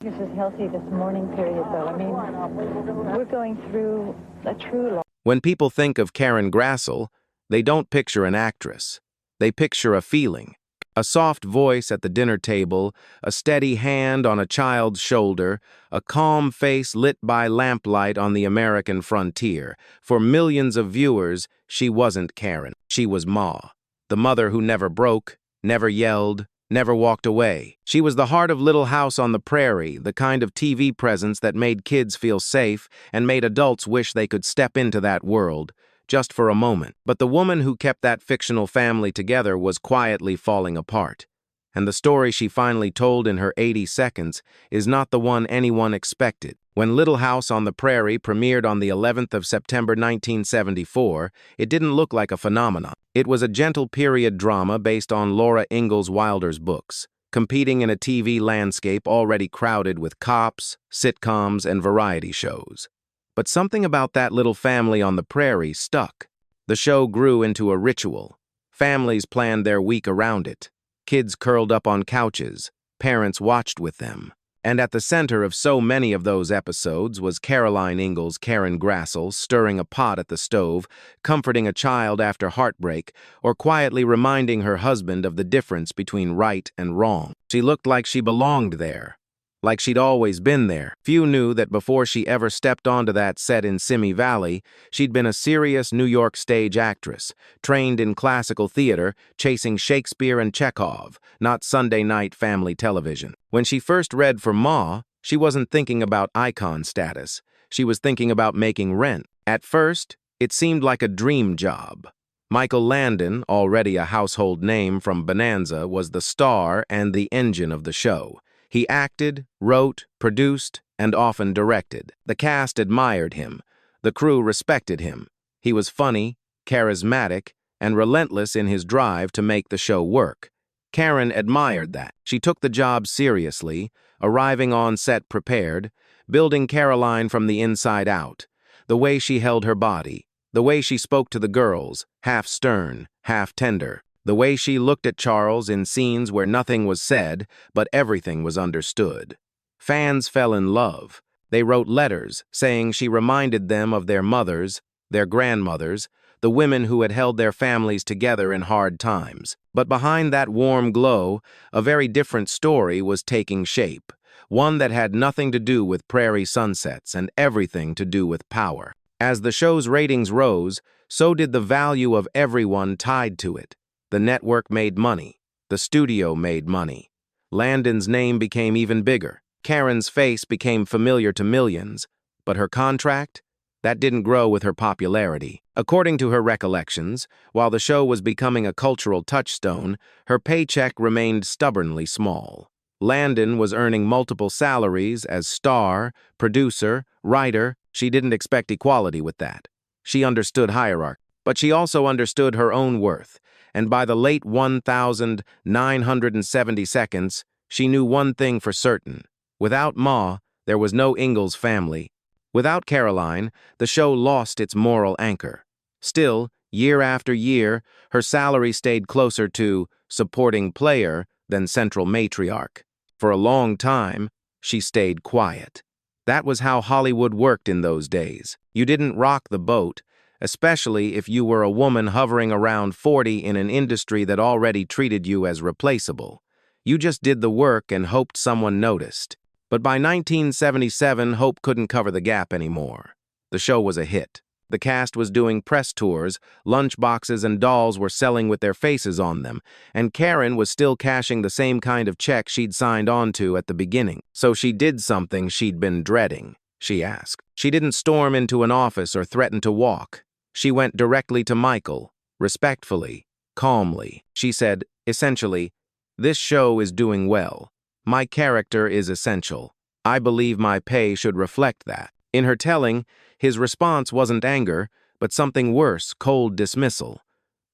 This is healthy this mourning period, though. I mean, we're going through a true loss. When people think of Karen Grassle, they don't picture an actress. They picture a feeling. A soft voice at the dinner table, a steady hand on a child's shoulder, a calm face lit by lamplight on the American frontier. For millions of viewers, she wasn't Karen. She was Ma, the mother who never broke, never yelled, never walked away. She was the heart of Little House on the Prairie, the kind of TV presence that made kids feel safe and made adults wish they could step into that world, just for a moment. But the woman who kept that fictional family together was quietly falling apart. And the story she finally told in her 80 seconds is not the one anyone expected. When Little House on the Prairie premiered on the 11th of September 1974, it didn't look like a phenomenon. It was a gentle period drama based on Laura Ingalls Wilder's books, competing in a TV landscape already crowded with cops, sitcoms, and variety shows. But something about that little family on the prairie stuck. The show grew into a ritual. Families planned their week around it. Kids curled up on couches. Parents watched with them. And at the center of so many of those episodes was Caroline Ingalls Karen Grassle stirring a pot at the stove, comforting a child after heartbreak, or quietly reminding her husband of the difference between right and wrong. She looked like she belonged there, like she'd always been there. Few knew that before she ever stepped onto that set in Simi Valley, she'd been a serious New York stage actress, trained in classical theater, chasing Shakespeare and Chekhov, not Sunday night family television. When she first read for Ma, she wasn't thinking about icon status. She was thinking about making rent. At first, it seemed like a dream job. Michael Landon, already a household name from Bonanza, was the star and the engine of the show. He acted, wrote, produced, and often directed. The cast admired him. The crew respected him. He was funny, charismatic, and relentless in his drive to make the show work. Karen admired that. She took the job seriously, arriving on set prepared, building Caroline from the inside out. The way she held her body, the way she spoke to the girls, half stern, half tender. The way she looked at Charles in scenes where nothing was said, but everything was understood. Fans fell in love. They wrote letters saying she reminded them of their mothers, their grandmothers, the women who had held their families together in hard times. But behind that warm glow, a very different story was taking shape, one that had nothing to do with prairie sunsets and everything to do with power. As the show's ratings rose, so did the value of everyone tied to it. The network made money. The studio made money. Landon's name became even bigger. Karen's face became familiar to millions. But her contract? That didn't grow with her popularity. According to her recollections, while the show was becoming a cultural touchstone, her paycheck remained stubbornly small. Landon was earning multiple salaries as star, producer, writer. She didn't expect equality with that. She understood hierarchy. But she also understood her own worth. And by the late 1,970 seconds, she knew one thing for certain. Without Ma, there was no Ingalls family. Without Caroline, the show lost its moral anchor. Still, year after year, her salary stayed closer to supporting player than central matriarch. For a long time, she stayed quiet. That was how Hollywood worked in those days. You didn't rock the boat, especially if you were a woman hovering around 40 in an industry that already treated you as replaceable. You just did the work and hoped someone noticed. But by 1977, hope couldn't cover the gap anymore. The show was a hit. The cast was doing press tours, lunchboxes and dolls were selling with their faces on them, and Karen was still cashing the same kind of check she'd signed on to at the beginning. So she did something she'd been dreading, she asked. She didn't storm into an office or threaten to walk. She went directly to Michael, respectfully, calmly. She said, essentially, "This show is doing well. My character is essential. I believe my pay should reflect that." In her telling, his response wasn't anger, but something worse, cold dismissal.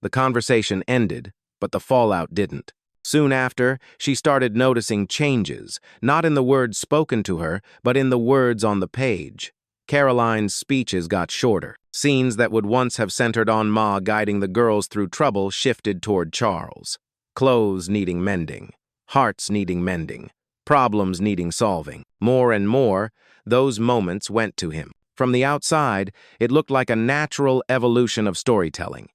The conversation ended, but the fallout didn't. Soon after, she started noticing changes, not in the words spoken to her, but in the words on the page. Caroline's speeches got shorter. Scenes that would once have centered on Ma guiding the girls through trouble shifted toward Charles. Clothes needing mending. Hearts needing mending. problems needing solving. More and more, those moments went to him. From the outside, it looked like a natural evolution of storytelling.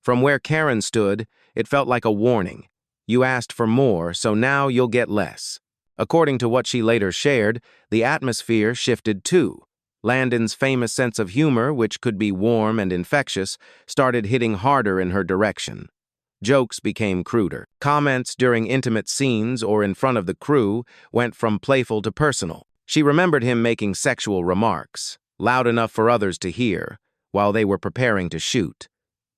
From where Karen stood, it felt like a warning. You asked for more, so now you'll get less. According to what she later shared, the atmosphere shifted too. Landon's famous sense of humor, which could be warm and infectious, started hitting harder in her direction. Jokes became cruder. Comments during intimate scenes or in front of the crew went from playful to personal. She remembered him making sexual remarks, loud enough for others to hear, while they were preparing to shoot.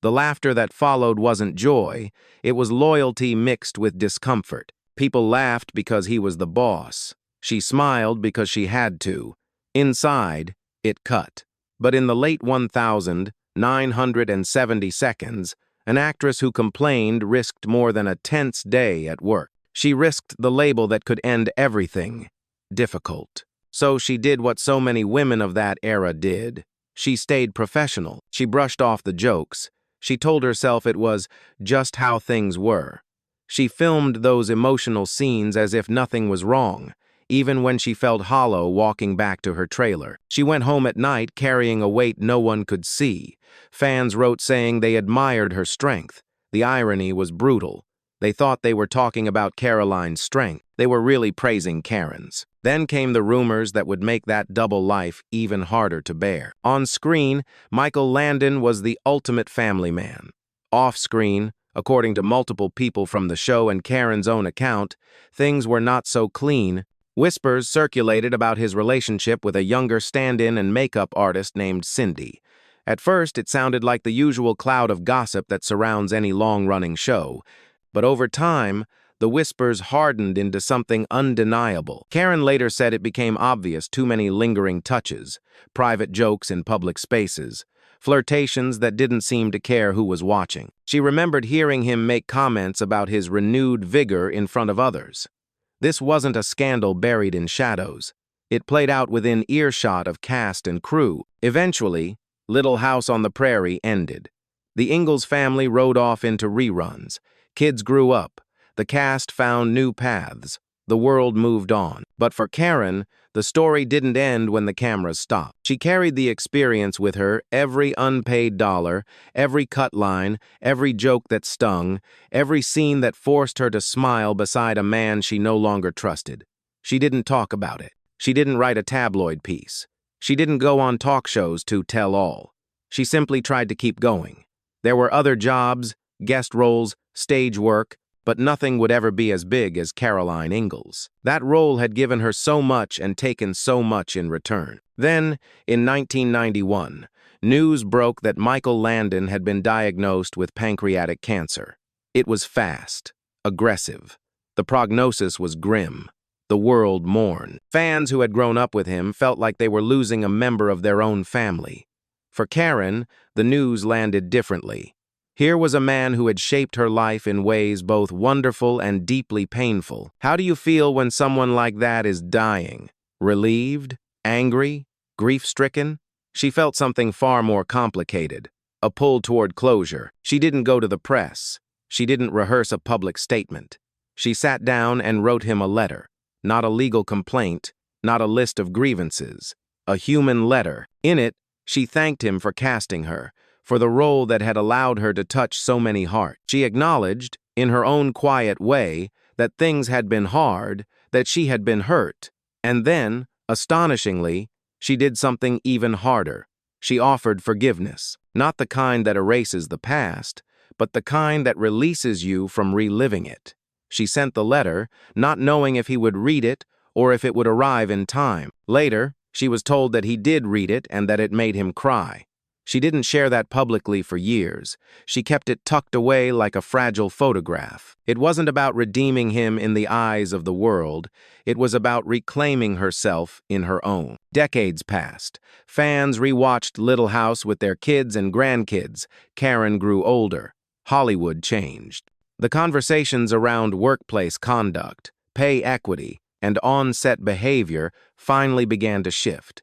The laughter that followed wasn't joy, it was loyalty mixed with discomfort. People laughed because he was the boss. She smiled because she had to. Inside, it cut. But in the late 1970 seconds, an actress who complained risked more than a tense day at work. She risked the label that could end everything. Difficult. So she did what so many women of that era did. She stayed professional. She brushed off the jokes. She told herself it was just how things were. She filmed those emotional scenes as if nothing was wrong, even when she felt hollow walking back to her trailer. She went home at night carrying a weight no one could see. Fans wrote saying they admired her strength. The irony was brutal. They thought they were talking about Caroline's strength. They were really praising Karen's. Then came the rumors that would make that double life even harder to bear. On screen, Michael Landon was the ultimate family man. Off screen, according to multiple people from the show and Karen's own account, things were not so clean. Whispers circulated about his relationship with a younger stand-in and makeup artist named Cindy. At first, it sounded like the usual cloud of gossip that surrounds any long-running show. But over time, the whispers hardened into something undeniable. Karen later said it became obvious too many lingering touches, private jokes in public spaces, flirtations that didn't seem to care who was watching. She remembered hearing him make comments about his renewed vigor in front of others. This wasn't a scandal buried in shadows. It played out within earshot of cast and crew. Eventually, Little House on the Prairie ended. The Ingalls family rode off into reruns. Kids grew up. The cast found new paths. The world moved on. But for Karen, the story didn't end when the cameras stopped. She carried the experience with her, every unpaid dollar, every cut line, every joke that stung, every scene that forced her to smile beside a man she no longer trusted. She didn't talk about it. She didn't write a tabloid piece. She didn't go on talk shows to tell all. She simply tried to keep going. There were other jobs, guest roles, stage work, but nothing would ever be as big as Caroline Ingalls. That role had given her so much and taken so much in return. Then, in 1991, news broke that Michael Landon had been diagnosed with pancreatic cancer. It was fast, aggressive. The prognosis was grim. The world mourned. Fans who had grown up with him felt like they were losing a member of their own family. For Karen, the news landed differently. Here was a man who had shaped her life in ways both wonderful and deeply painful. How do you feel when someone like that is dying? Relieved? Angry? Grief-stricken? She felt something far more complicated, a pull toward closure. She didn't go to the press. She didn't rehearse a public statement. She sat down and wrote him a letter. Not a legal complaint, not a list of grievances. A human letter. In it, she thanked him for casting her, for the role that had allowed her to touch so many hearts. She acknowledged, in her own quiet way, that things had been hard, that she had been hurt. And then, astonishingly, she did something even harder. She offered forgiveness, not the kind that erases the past, but the kind that releases you from reliving it. She sent the letter, not knowing if he would read it or if it would arrive in time. Later, she was told that he did read it and that it made him cry. She didn't share that publicly for years. She kept it tucked away like a fragile photograph. It wasn't about redeeming him in the eyes of the world. It was about reclaiming herself in her own. Decades passed. Fans rewatched Little House with their kids and grandkids. Karen grew older. Hollywood changed. The conversations around workplace conduct, pay equity, and on-set behavior finally began to shift.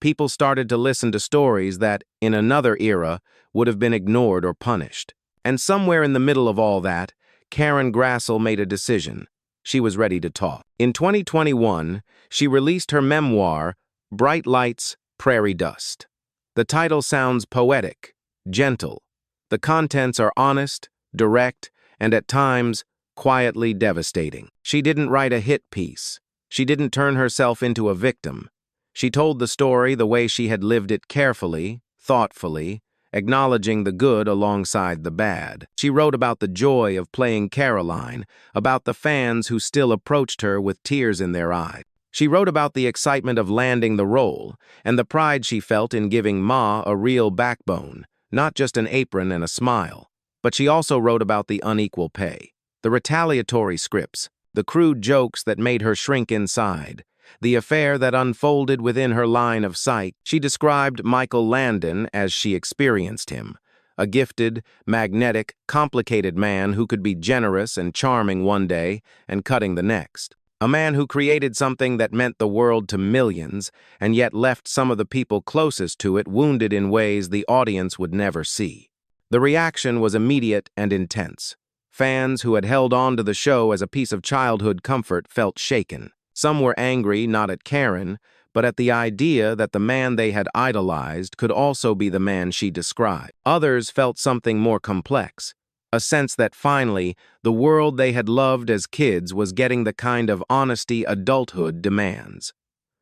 People started to listen to stories that, in another era, would have been ignored or punished. And somewhere in the middle of all that, Karen Grassle made a decision. she was ready to talk. In 2021, she released her memoir, Bright Lights, Prairie Dust. The title sounds poetic, gentle. The contents are honest, direct, and at times, quietly devastating. She didn't write a hit piece. She didn't turn herself into a victim. She told the story the way she had lived it carefully, thoughtfully, acknowledging the good alongside the bad. She wrote about the joy of playing Caroline, about the fans who still approached her with tears in their eyes. She wrote about the excitement of landing the role and the pride she felt in giving Ma a real backbone, not just an apron and a smile. But she also wrote about the unequal pay, the retaliatory scripts, the crude jokes that made her shrink inside, the affair that unfolded within her line of sight. She described Michael Landon as she experienced him, a gifted, magnetic, complicated man who could be generous and charming one day and cutting the next. A man who created something that meant the world to millions and yet left some of the people closest to it wounded in ways the audience would never see. The reaction was immediate and intense. Fans who had held on to the show as a piece of childhood comfort felt shaken. Some were angry not at Karen, but at the idea that the man they had idolized could also be the man she described. Others felt something more complex, a sense that finally, the world they had loved as kids was getting the kind of honesty adulthood demands.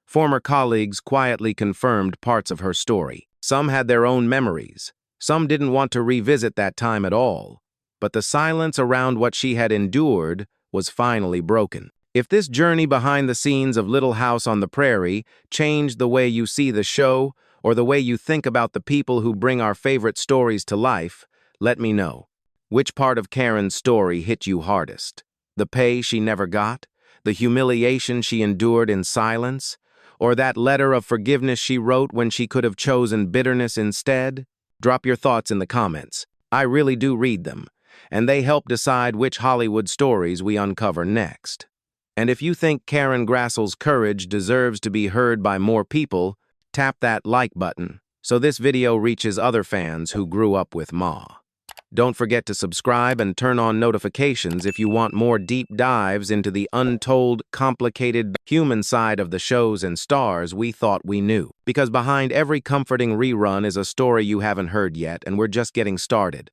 Former colleagues quietly confirmed parts of her story. Some had their own memories. Some didn't want to revisit that time at all. But the silence around what she had endured was finally broken. If this journey behind the scenes of Little House on the Prairie changed the way you see the show or the way you think about the people who bring our favorite stories to life, let me know. Which part of Karen's story hit you hardest? The pay she never got? The humiliation she endured in silence? Or that letter of forgiveness she wrote when she could have chosen bitterness instead? Drop your thoughts in the comments. I really do read them, and they help decide which Hollywood stories we uncover next. And if you think Karen Grassle's courage deserves to be heard by more people, tap that like button so this video reaches other fans who grew up with Ma. Don't forget to subscribe and turn on notifications if you want more deep dives into the untold, complicated human side of the shows and stars we thought we knew. Because behind every comforting rerun is a story you haven't heard yet, and we're just getting started.